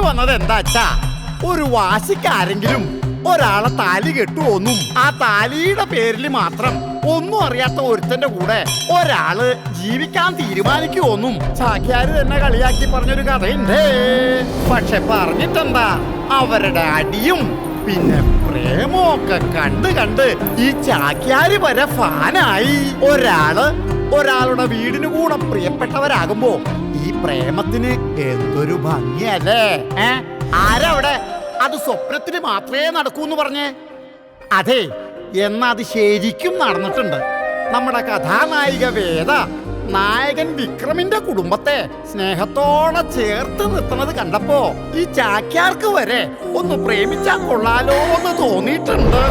വന്നത് എന്താച്ചാ, ഒരു വാശിക്കാരെങ്കിലും ഒരാളെ താലി കെട്ടുവോന്നും ആ താലിയുടെ പേരിൽ മാത്രം ഒന്നും അറിയാത്ത ഒരുത്തന്റെ കൂടെ ഒരാള് ജീവിക്കാൻ തീരുമാനിക്കുവോന്നും ചാക്യാര് തന്നെ കളിയാക്കി പറഞ്ഞൊരു കഥയുണ്ട്. പക്ഷെ പറഞ്ഞിട്ടെന്താ, അവരുടെ അടിയും പിന്നെ പ്രേമമൊക്കെ കണ്ട് കണ്ട് ഈ ചാക്യാര് വരെ ഫാനായി. ഒരാളുടെ വീടിന് കൂടെ പ്രിയപ്പെട്ടവരാകുമ്പോ ഈ പ്രേമത്തിന് എന്തൊരു ഭംഗിയല്ലേ. ആരവിടെ അത് സ്വപ്നത്തിന് മാത്രമേ നടക്കൂന്ന് പറഞ്ഞേ? അതെ, എന്നാ അത് ശരിക്കും നടന്നിട്ടുണ്ട്. നമ്മുടെ കഥാനായിക വേദ നായകൻ വിക്രമിന്റെ കുടുംബത്തെ സ്നേഹത്തോടെ ചേർത്ത് നിർത്തുന്നത് കണ്ടപ്പോ ഈ ചാക്യാർക്ക് വരെ ഒന്ന് പ്രേമിച്ചാൽ കൊള്ളാലോ എന്ന് തോന്നിയിട്ടുണ്ട്.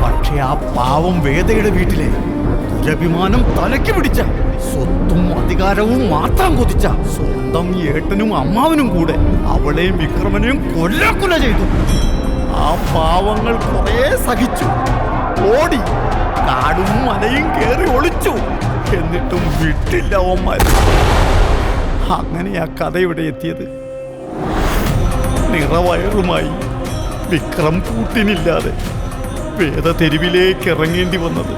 പക്ഷെ ആ പാവം വേദയുടെ വീട്ടിലെ ദുരഭിമാനം തലയ്ക്ക് പിടിച്ച, സ്വത്തും അധികാരവും മാത്രം കൊതിച്ച സ്വന്തം ഏട്ടനും അമ്മാവനും കൂടെ അവളെയും വിക്രമനെയും കൊല്ല ചെയ്തു. ആ പാവങ്ങൾ കുറെ സഹിച്ചു, ഓടി, കാടും മലയും കേറി ഒളിച്ചു. എന്നിട്ടും വിട്ടില്ല അവന്മാർ. അങ്ങനെ ആ കഥ ഇവിടെ എത്തിയത്. നിറവയറുമായി വിക്രം കൂട്ടിനില്ലാതെ വേദ തെരുവിലേക്ക് ഇറങ്ങേണ്ടി വന്നത്.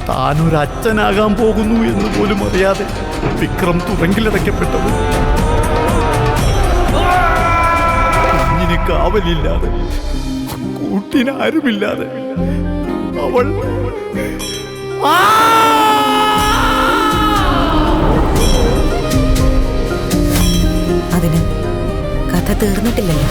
താനൊരച്ഛനാകാൻ പോകുന്നു എന്ന് പോലും അറിയാതെ വിക്രം തുറങ്കിലടയ്ക്കപ്പെട്ടത്. കുഞ്ഞിന് കാവലില്ലാതെ, കൂട്ടിനാരുമില്ലാതെ അവൾ അതിന് കഥ തീർന്നിട്ടില്ലല്ലോ.